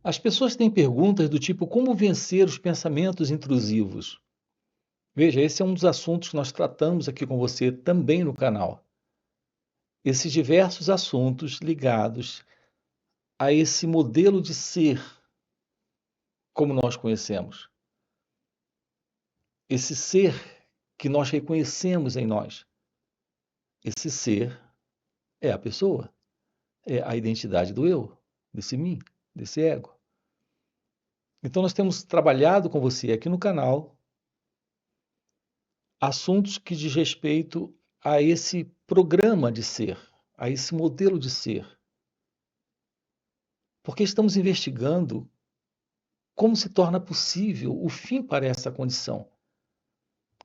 As pessoas têm perguntas do tipo: como vencer os pensamentos intrusivos? Veja, esse é um dos assuntos que nós tratamos aqui com você também no canal. Esses diversos assuntos ligados a esse modelo de ser como nós conhecemos. Esse ser que nós reconhecemos em nós. Esse ser é a pessoa, é a identidade do eu, desse mim, desse ego. Então nós temos trabalhado com você aqui no canal assuntos que diz respeito a esse programa de ser, a esse modelo de ser. Porque estamos investigando como se torna possível o fim para essa condição,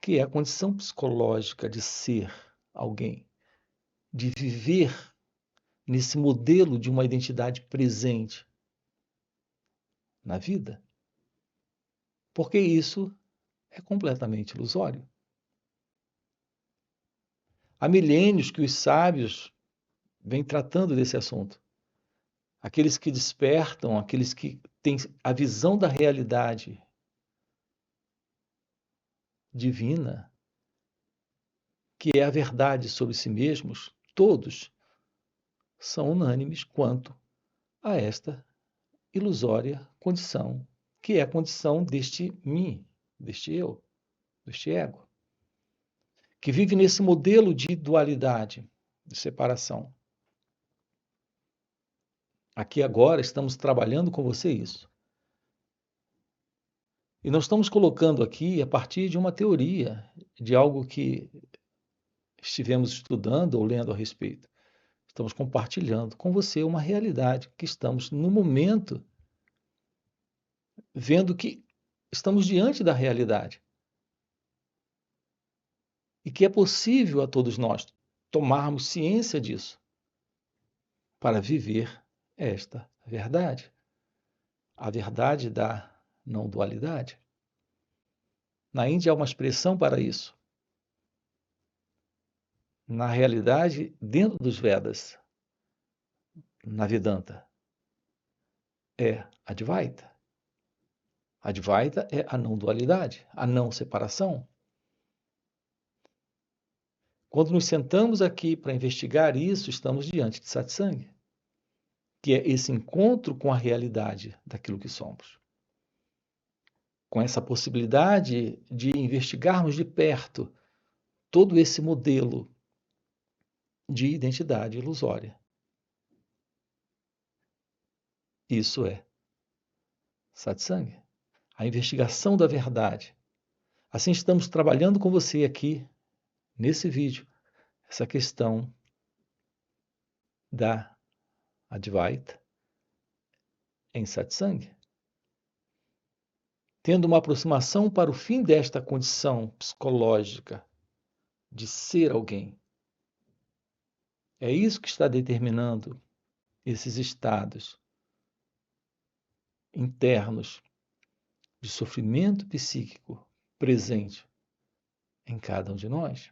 que é a condição psicológica de ser alguém, de viver nesse modelo de uma identidade presente na vida. Porque isso é completamente ilusório. Há milênios que os sábios vêm tratando desse assunto. Aqueles que despertam, aqueles que têm a visão da realidade divina, que é a verdade sobre si mesmos, todos são unânimes quanto a esta ilusória condição, que é a condição deste mim, deste eu, deste ego, que vive nesse modelo de dualidade, de separação. Aqui agora estamos trabalhando com você isso. E nós estamos colocando aqui a partir de uma teoria, de algo que estivemos estudando ou lendo a respeito. Estamos compartilhando com você uma realidade que estamos, no momento, vendo que estamos diante da realidade. E que é possível a todos nós tomarmos ciência disso para viver esta verdade. A verdade da não dualidade. Na Índia há uma expressão para isso. Na realidade, dentro dos Vedas, na Vedanta, é Advaita. Advaita é a não dualidade, a não separação. Quando nos sentamos aqui para investigar isso, estamos diante de satsang, que é esse encontro com a realidade daquilo que somos. Com essa possibilidade de investigarmos de perto todo esse modelo de identidade ilusória. Isso é satsang, a investigação da verdade. Assim estamos trabalhando com você aqui, nesse vídeo, essa questão da Advaita em satsang. Tendo uma aproximação para o fim desta condição psicológica de ser alguém. É isso que está determinando esses estados internos de sofrimento psíquico presente em cada um de nós.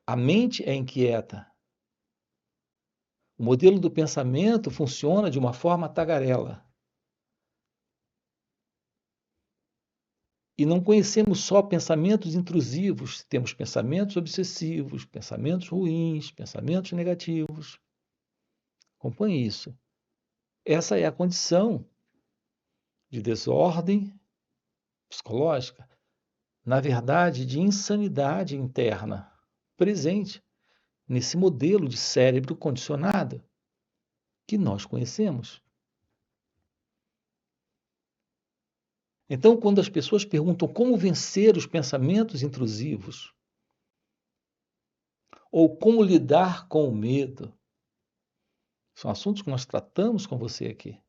A mente é inquieta. O modelo do pensamento funciona de uma forma tagarela. E não conhecemos só pensamentos intrusivos, temos pensamentos obsessivos, pensamentos ruins, pensamentos negativos. Acompanhe isso. Essa é a condição de desordem psicológica, na verdade, de insanidade interna presente nesse modelo de cérebro condicionado que nós conhecemos. Então, quando as pessoas perguntam como vencer os pensamentos intrusivos, ou como lidar com o medo, são assuntos que nós tratamos com você aqui.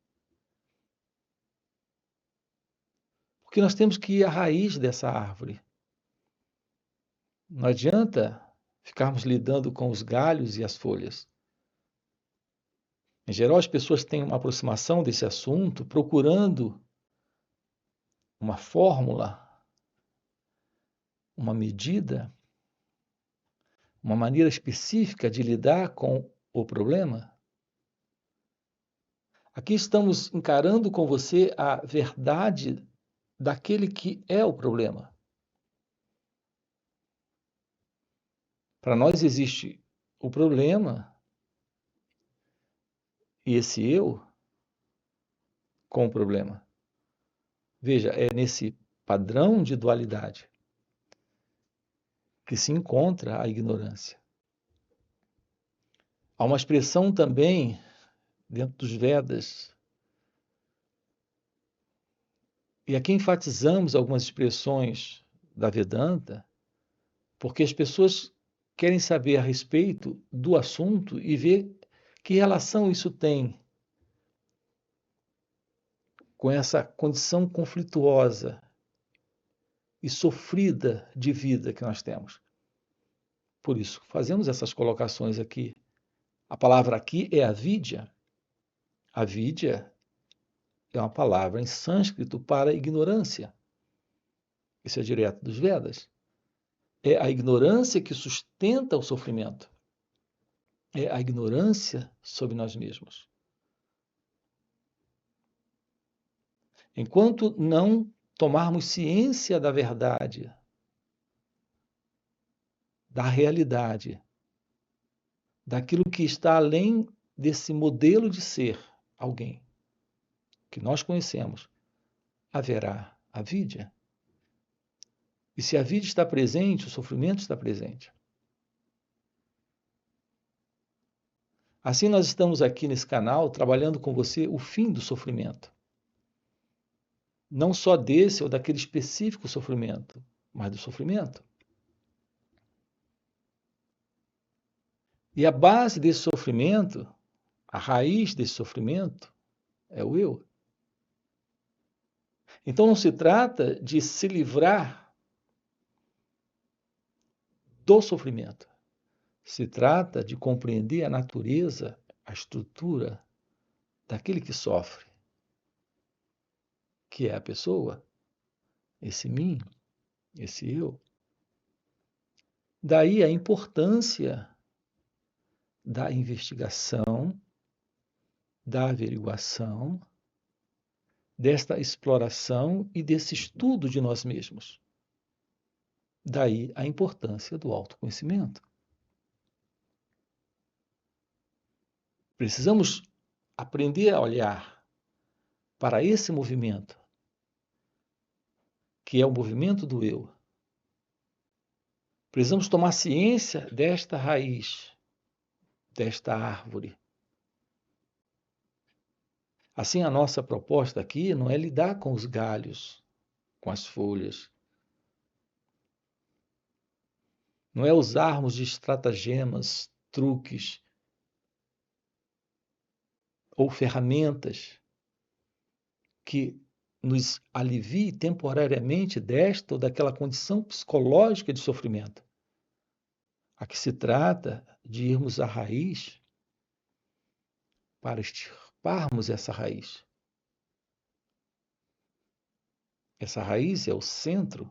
Porque nós temos que ir à raiz dessa árvore. Não adianta ficarmos lidando com os galhos e as folhas. Em geral, as pessoas têm uma aproximação desse assunto procurando uma fórmula, uma medida, uma maneira específica de lidar com o problema. Aqui estamos encarando com você a verdade daquele que é o problema. Para nós existe o problema e esse eu com o problema. Veja, é nesse padrão de dualidade que se encontra a ignorância. Há uma expressão também dentro dos Vedas, e aqui enfatizamos algumas expressões da Vedanta, porque as pessoas querem saber a respeito do assunto e ver que relação isso tem com essa condição conflituosa e sofrida de vida que nós temos. Por isso, fazemos essas colocações aqui. A palavra aqui é avidya. Avidya é uma palavra em sânscrito para ignorância. Isso é direto dos Vedas. É a ignorância que sustenta o sofrimento. É a ignorância sobre nós mesmos. Enquanto não tomarmos ciência da verdade, da realidade, daquilo que está além desse modelo de ser alguém que nós conhecemos, haverá avidya. E se a vida está presente, o sofrimento está presente. Assim, nós estamos aqui nesse canal trabalhando com você o fim do sofrimento. Não só desse ou daquele específico sofrimento, mas do sofrimento. E a base desse sofrimento, a raiz desse sofrimento, é o eu. Então não se trata de se livrar do sofrimento. Se trata de compreender a natureza, a estrutura daquele que sofre, que é a pessoa, esse mim, esse eu. Daí a importância da investigação, da averiguação, desta exploração e desse estudo de nós mesmos. Daí a importância do autoconhecimento. Precisamos aprender a olhar para esse movimento, que é o movimento do eu. Precisamos tomar ciência desta raiz, desta árvore. Assim, a nossa proposta aqui não é lidar com os galhos, com as folhas. Não é usarmos de estratagemas, truques ou ferramentas que nos alivie temporariamente desta ou daquela condição psicológica de sofrimento. Aqui se trata de irmos à raiz para extirparmos essa raiz. Essa raiz é o centro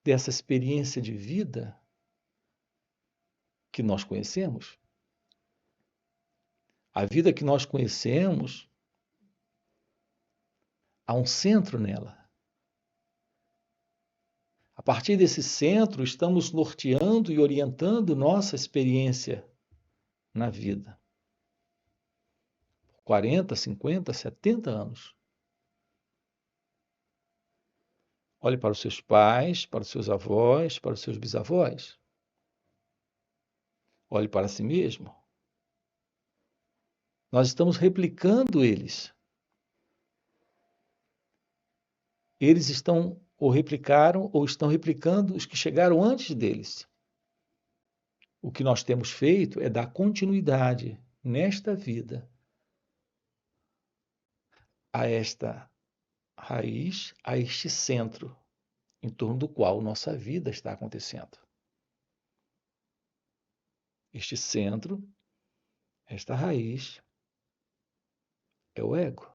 dessa experiência de vida que nós conhecemos. A vida que nós conhecemos, há um centro nela. A partir desse centro, estamos norteando e orientando nossa experiência na vida. 40, 50, 70 anos. Olhe para os seus pais, para os seus avós, para os seus bisavós. Olhe para si mesmo. Nós estamos replicando eles. Eles estão ou replicaram ou estão replicando os que chegaram antes deles. O que nós temos feito é dar continuidade nesta vida a esta raiz, a este centro em torno do qual nossa vida está acontecendo. Este centro, esta raiz, é o ego.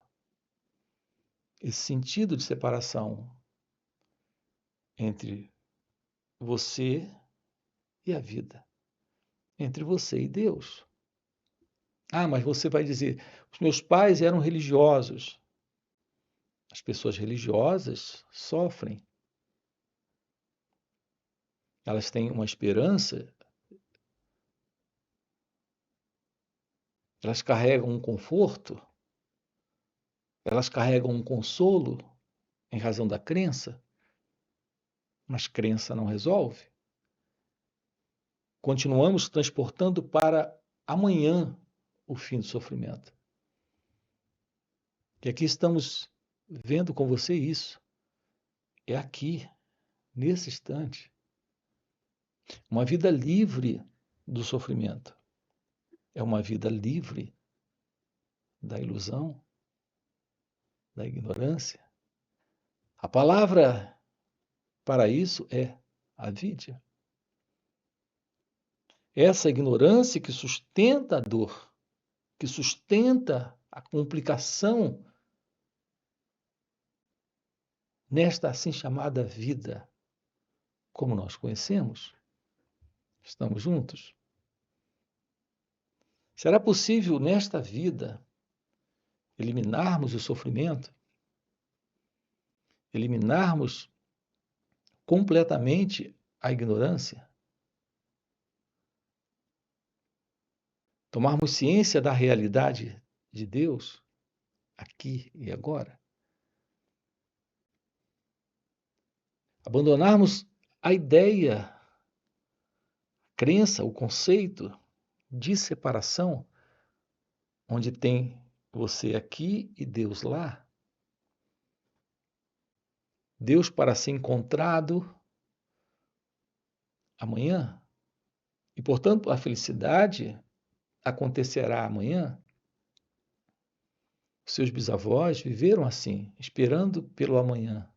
Esse sentido de separação entre você e a vida, entre você e Deus. Ah, mas você vai dizer, os meus pais eram religiosos. As pessoas religiosas sofrem. Elas têm uma esperança, elas carregam um conforto, elas carregam um consolo em razão da crença, mas crença não resolve. Continuamos transportando para amanhã o fim do sofrimento. E aqui estamos vendo com você isso. É aqui, nesse instante. Uma vida livre do sofrimento. É uma vida livre da ilusão, da ignorância. A palavra para isso é avidya. Essa ignorância que sustenta a dor, que sustenta a complicação nesta assim chamada vida, como nós conhecemos. Estamos juntos? Será possível nesta vida eliminarmos o sofrimento? Eliminarmos completamente a ignorância? Tomarmos ciência da realidade de Deus aqui e agora? Abandonarmos a ideia, a crença, o conceito de separação, onde tem você aqui e Deus lá? Deus para ser encontrado amanhã? E, portanto, a felicidade acontecerá amanhã? Seus bisavós viveram assim, esperando pelo amanhã.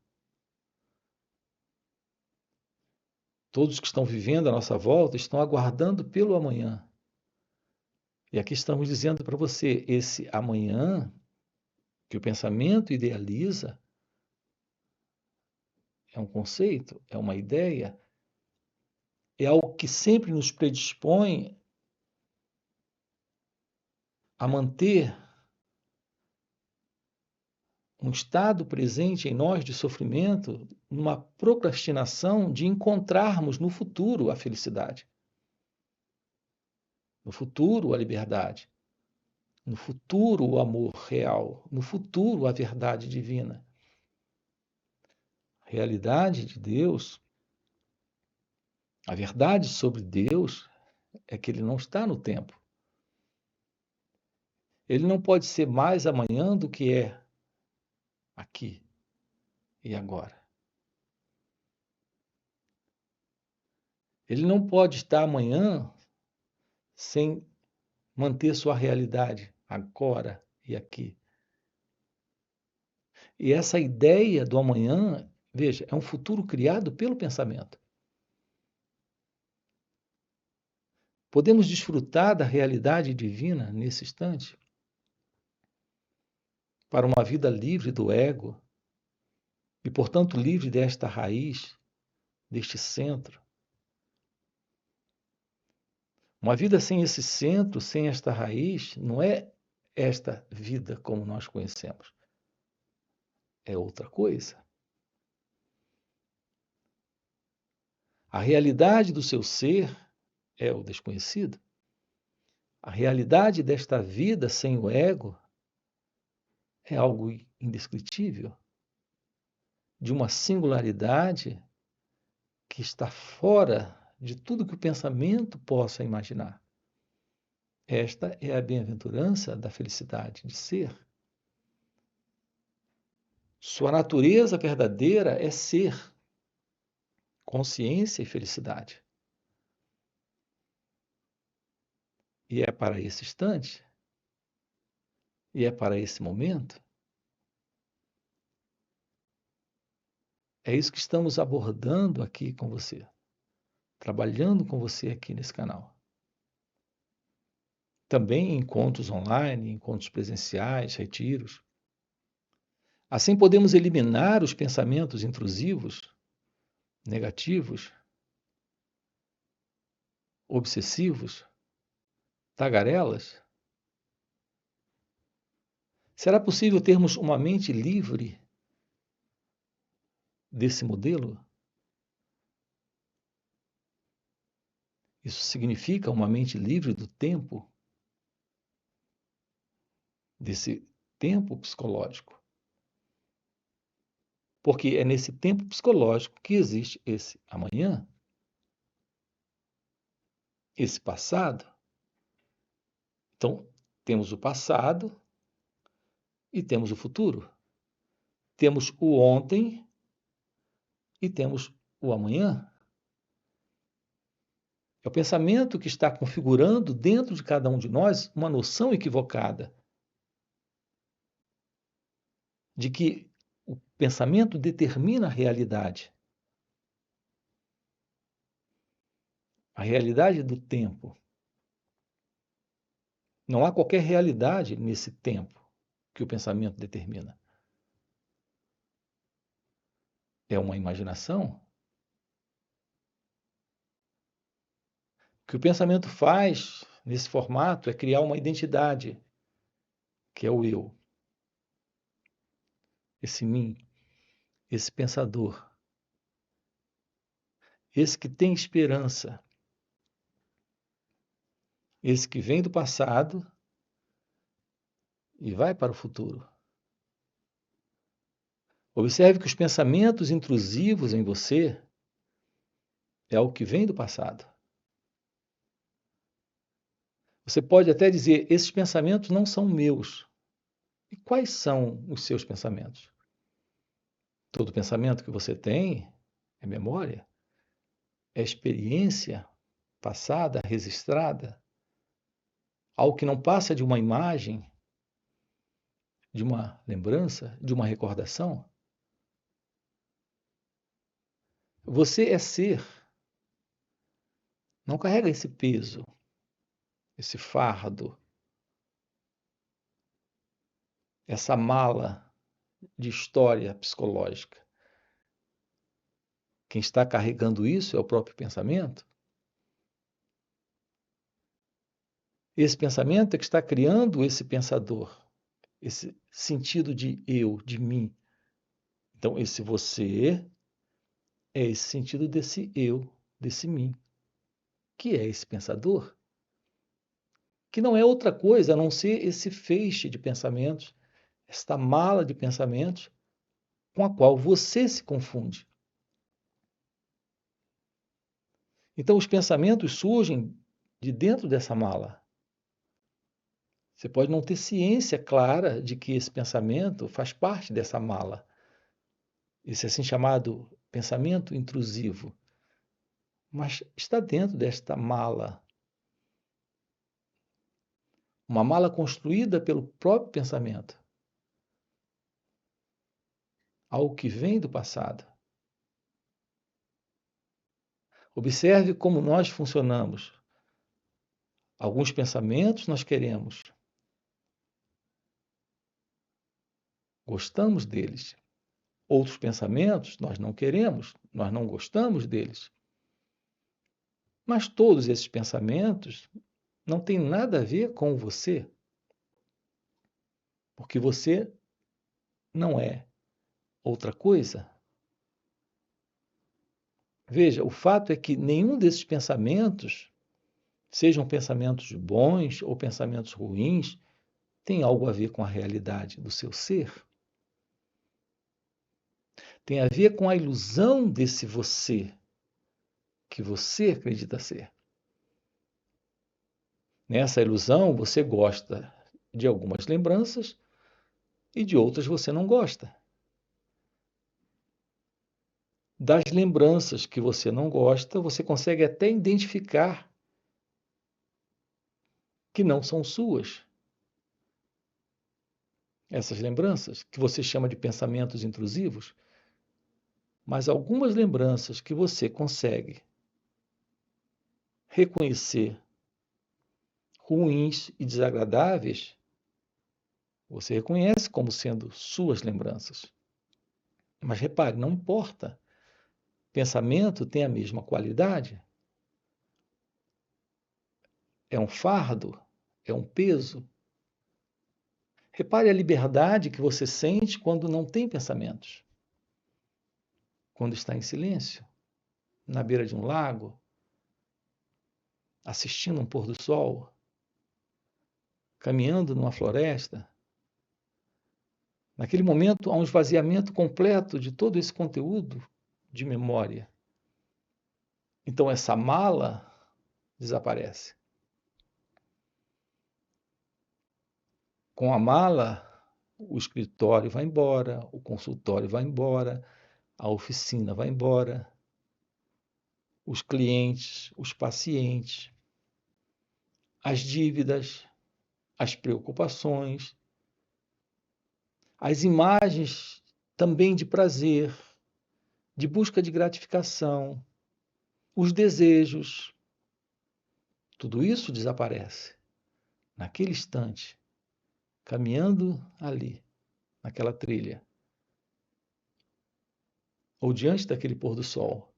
Todos que estão vivendo à nossa volta estão aguardando pelo amanhã. E aqui estamos dizendo para você, esse amanhã que o pensamento idealiza é um conceito, é uma ideia, é algo que sempre nos predispõe a manter um estado presente em nós de sofrimento, numa procrastinação de encontrarmos no futuro a felicidade, no futuro a liberdade, no futuro o amor real, no futuro a verdade divina. A realidade de Deus, a verdade sobre Deus é que ele não está no tempo. Ele não pode ser mais amanhã do que é aqui e agora. Ele não pode estar amanhã sem manter sua realidade agora e aqui. E essa ideia do amanhã, veja, é um futuro criado pelo pensamento. Podemos desfrutar da realidade divina nesse instante? Para uma vida livre do ego e, portanto, livre desta raiz, deste centro. Uma vida sem esse centro, sem esta raiz, não é esta vida como nós conhecemos. É outra coisa. A realidade do seu ser é o desconhecido. A realidade desta vida sem o ego é algo indescritível, de uma singularidade que está fora de tudo que o pensamento possa imaginar. Esta é a bem-aventurança da felicidade de ser. Sua natureza verdadeira é ser, consciência e felicidade. E é para esse instante, e é para esse momento. É isso que estamos abordando aqui com você, trabalhando com você aqui nesse canal. Também em encontros online, encontros presenciais, retiros. Assim podemos eliminar os pensamentos intrusivos, negativos, obsessivos, tagarelas, Será possível termos uma mente livre desse modelo? Isso significa uma mente livre do tempo, desse tempo psicológico. Porque é nesse tempo psicológico que existe esse amanhã, esse passado. Então, temos o passado e temos o futuro. Temos o ontem e temos o amanhã. É o pensamento que está configurando dentro de cada um de nós uma noção equivocada de que o pensamento determina a realidade do tempo. Não há qualquer realidade nesse tempo que o pensamento determina. É uma imaginação. O que o pensamento faz nesse formato é criar uma identidade, que é o eu, esse mim, esse pensador, esse que tem esperança, esse que vem do passado e vai para o futuro. Observe que os pensamentos intrusivos em você é o que vem do passado. Você pode até dizer: esses pensamentos não são meus. E quais são os seus pensamentos? Todo pensamento que você tem é memória, é experiência passada, registrada, algo que não passa de uma imagem, de uma lembrança, de uma recordação. Você é ser, não carrega esse peso, esse fardo, essa mala de história psicológica. Quem está carregando isso é o próprio pensamento. Esse pensamento é que está criando esse pensador, esse sentido de eu, de mim. Então, esse você é esse sentido desse eu, desse mim, que é esse pensador, que não é outra coisa a não ser esse feixe de pensamentos, esta mala de pensamentos com a qual você se confunde. Então, os pensamentos surgem de dentro dessa mala. Você pode não ter ciência clara de que esse pensamento faz parte dessa mala. Esse assim chamado pensamento intrusivo. Mas está dentro desta mala. Uma mala construída pelo próprio pensamento. Algo que vem do passado. Observe como nós funcionamos. Alguns pensamentos nós queremos. Gostamos deles. Outros pensamentos nós não queremos, nós não gostamos deles. Mas todos esses pensamentos não têm nada a ver com você. Porque você não é outra coisa. Veja, o fato é que nenhum desses pensamentos, sejam pensamentos bons ou pensamentos ruins, tem algo a ver com a realidade do seu ser. Tem a ver com a ilusão desse você, que você acredita ser. Nessa ilusão, você gosta de algumas lembranças e de outras você não gosta. Das lembranças que você não gosta, você consegue até identificar que não são suas. Essas lembranças, que você chama de pensamentos intrusivos, mas algumas lembranças que você consegue reconhecer ruins e desagradáveis, você reconhece como sendo suas lembranças. Mas repare, não importa. Pensamento tem a mesma qualidade. É um fardo, é um peso. Repare a liberdade que você sente quando não tem pensamentos. Quando está em silêncio, na beira de um lago, assistindo um pôr do sol, caminhando numa floresta. Naquele momento, há um esvaziamento completo de todo esse conteúdo de memória. Então, essa mala desaparece. Com a mala, o escritório vai embora, o consultório vai embora, a oficina vai embora, os clientes, os pacientes, as dívidas, as preocupações, as imagens também de prazer, de busca de gratificação, os desejos, tudo isso desaparece naquele instante, caminhando ali, naquela trilha, ou diante daquele pôr do sol.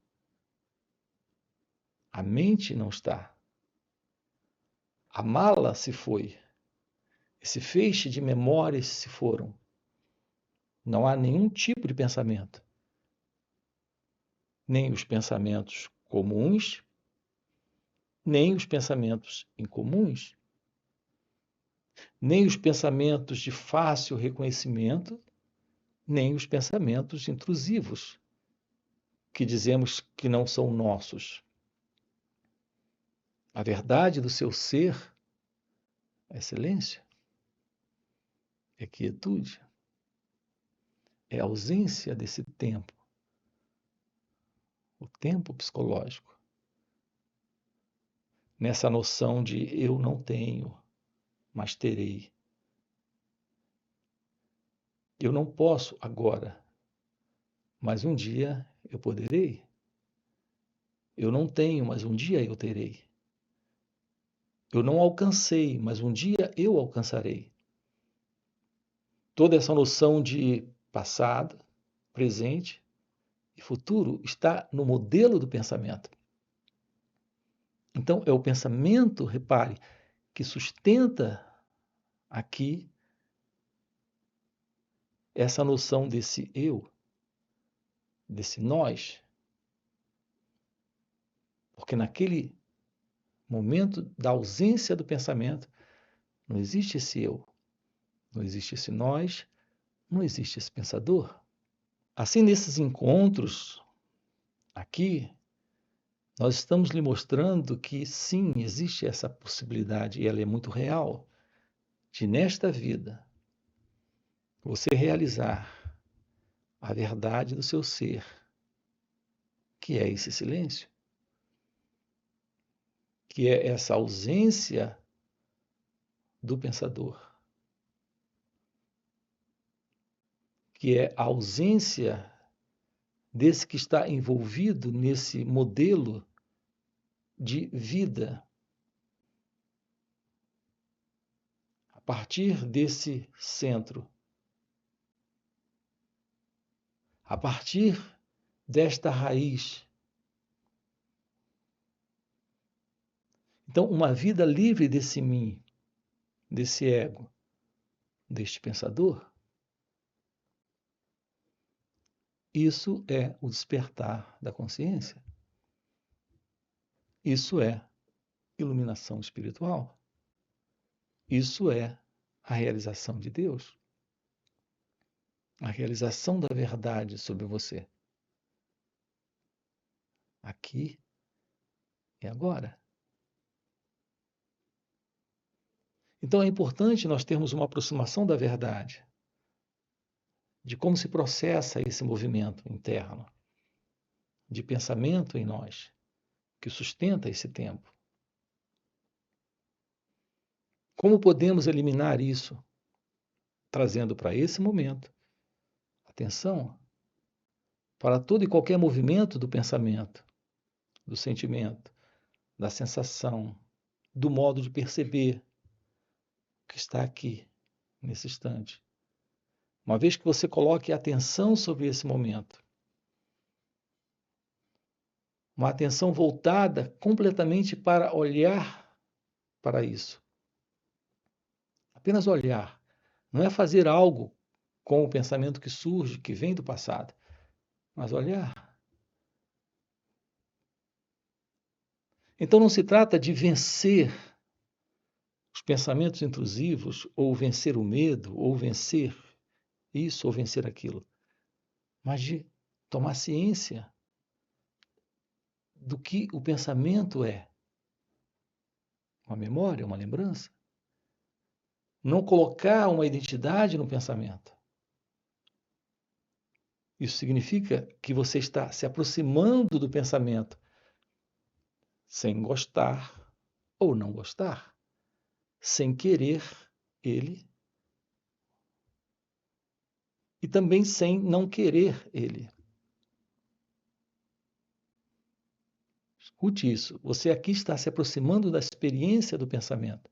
A mente não está. A mala se foi. Esse feixe de memórias se foram. Não há nenhum tipo de pensamento. Nem os pensamentos comuns, nem os pensamentos incomuns, nem os pensamentos de fácil reconhecimento, nem os pensamentos intrusivos, que dizemos que não são nossos. A verdade do seu ser é silêncio, é quietude, é ausência desse tempo, o tempo psicológico. Nessa noção de eu não tenho, mas terei. Eu não posso agora, mas um dia eu poderei. Eu não tenho, mas um dia eu terei. Eu não alcancei, mas um dia eu alcançarei. Toda essa noção de passado, presente e futuro está no modelo do pensamento. Então, é o pensamento, repare, que sustenta aqui essa noção desse eu, desse nós. Porque naquele momento da ausência do pensamento, não existe esse eu, não existe esse nós, não existe esse pensador. Assim, nesses encontros aqui, nós estamos lhe mostrando que sim, existe essa possibilidade, e ela é muito real, de nesta vida você realizar a verdade do seu ser, que é esse silêncio, que é essa ausência do pensador, que é a ausência desse que está envolvido nesse modelo de vida. A partir desse centro, a partir desta raiz. Então, uma vida livre desse mim, desse ego, deste pensador, isso é o despertar da consciência. Isso é iluminação espiritual. Isso é a realização de Deus. A realização da verdade sobre você. Aqui e agora. Então é importante nós termos uma aproximação da verdade, de como se processa esse movimento interno, de pensamento em nós, que sustenta esse tempo. Como podemos eliminar isso? Trazendo para esse momento atenção para todo e qualquer movimento do pensamento, do sentimento, da sensação, do modo de perceber o que está aqui, nesse instante. Uma vez que você coloque atenção sobre esse momento, uma atenção voltada completamente para olhar para isso. Apenas olhar, Não é fazer algo com o pensamento que surge, que vem do passado, mas olhar. Então não se trata de vencer os pensamentos intrusivos, ou vencer o medo, ou vencer isso, ou vencer aquilo, mas de tomar ciência do que o pensamento é. Uma memória, uma lembrança. Não colocar uma identidade no pensamento. Isso significa que você está se aproximando do pensamento sem gostar ou não gostar, sem querer ele e também sem não querer ele. Escute isso. Você aqui está se aproximando da experiência do pensamento,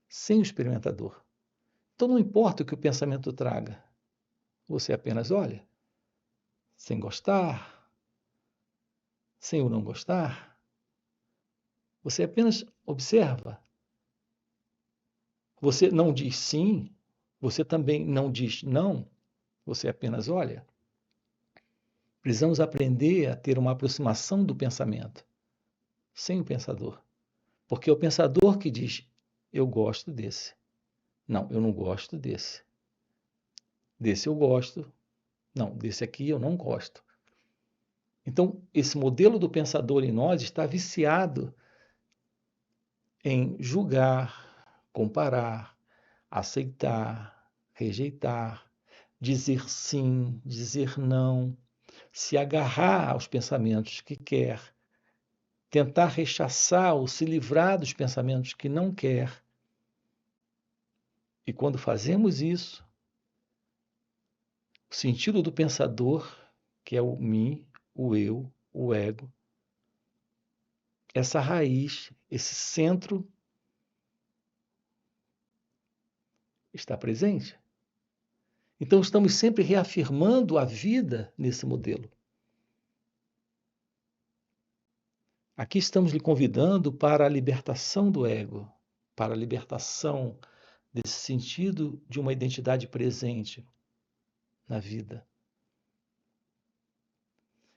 sem o experimentador. Então não importa o que o pensamento traga, você apenas olha, sem gostar, sem o não gostar. Você apenas observa. Você não diz sim, você também não diz não, você apenas olha. Precisamos aprender a ter uma aproximação do pensamento, sem o pensador. Porque é o pensador que diz: eu gosto desse. Não, eu não gosto desse. Desse eu gosto. Não, desse aqui eu não gosto. Então, esse modelo do pensador em nós está viciado em julgar, comparar, aceitar, rejeitar, dizer sim, dizer não, se agarrar aos pensamentos que quer, tentar rechaçar ou se livrar dos pensamentos que não quer. E quando fazemos isso, o sentido do pensador, que é o mim, o eu, o ego, essa raiz, esse centro está presente. Então estamos sempre reafirmando a vida nesse modelo. Aqui estamos lhe convidando para a libertação do ego, para a libertação desse sentido de uma identidade presente na vida.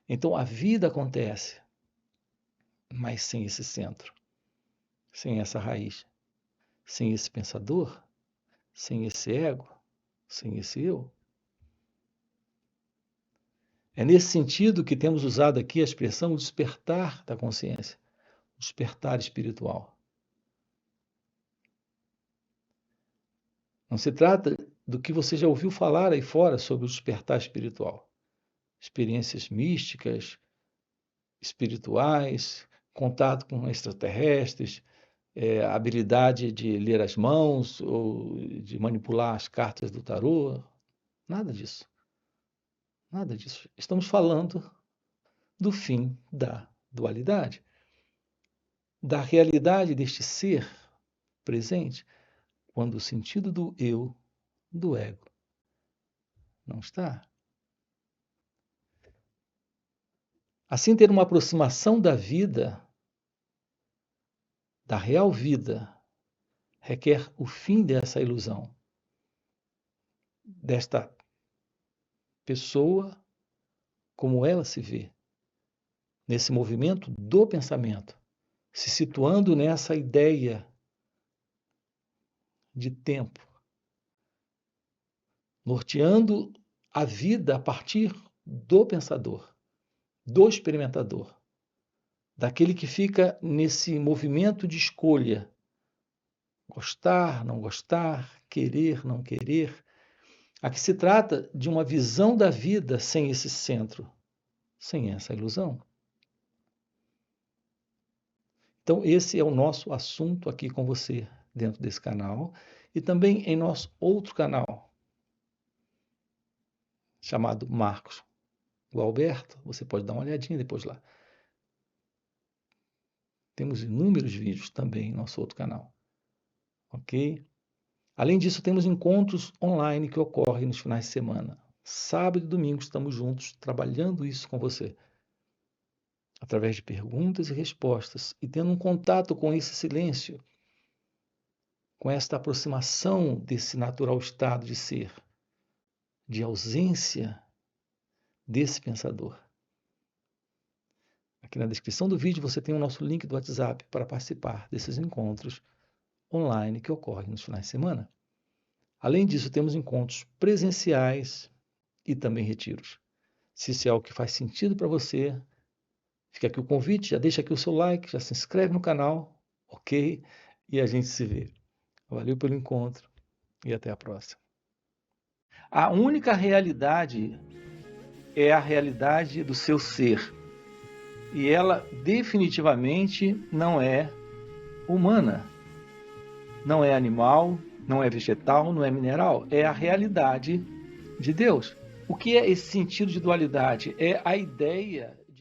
Então a vida acontece, mas sem esse centro, sem essa raiz, sem esse pensador, sem esse ego, sem esse eu. É nesse sentido que temos usado aqui a expressão despertar da consciência, despertar espiritual. Não se trata do que você já ouviu falar aí fora sobre o despertar espiritual. Experiências místicas, espirituais, contato com extraterrestres, habilidade de ler as mãos ou de manipular as cartas do tarô. Nada disso. Nada disso. Estamos falando do fim da dualidade, da realidade deste ser presente, quando o sentido do eu, do ego, não está. Assim, ter uma aproximação da vida, da real vida, requer o fim dessa ilusão, desta pessoa como ela se vê, nesse movimento do pensamento, se situando nessa ideia de tempo, norteando a vida a partir do pensador, do experimentador, daquele que fica nesse movimento de escolha, gostar, não gostar, querer, não querer. Aqui se trata de uma visão da vida sem esse centro, sem essa ilusão. Então, esse é o nosso assunto aqui com você, dentro desse canal, e também em nosso outro canal, chamado Marcos Gualberto. Você pode dar uma olhadinha depois lá. Temos inúmeros vídeos também em nosso outro canal. Ok? Além disso, temos encontros online que ocorrem nos finais de semana. Sábado e domingo estamos juntos, trabalhando isso com você, através de perguntas e respostas, e tendo um contato com esse silêncio com esta aproximação desse natural estado de ser, de ausência desse pensador. Aqui na descrição do vídeo você tem o nosso link do WhatsApp para participar desses encontros online que ocorrem nos finais de semana. Além disso, temos encontros presenciais e também retiros. Se isso é algo que faz sentido para você, fica aqui o convite, já deixa aqui o seu like, já se inscreve no canal, ok? E a gente se vê. Valeu pelo encontro e até a próxima. A única realidade é a realidade do seu ser. E ela definitivamente não é humana. Não é animal, não é vegetal, não é mineral. É a realidade de Deus. O que é esse sentido de dualidade? É a ideia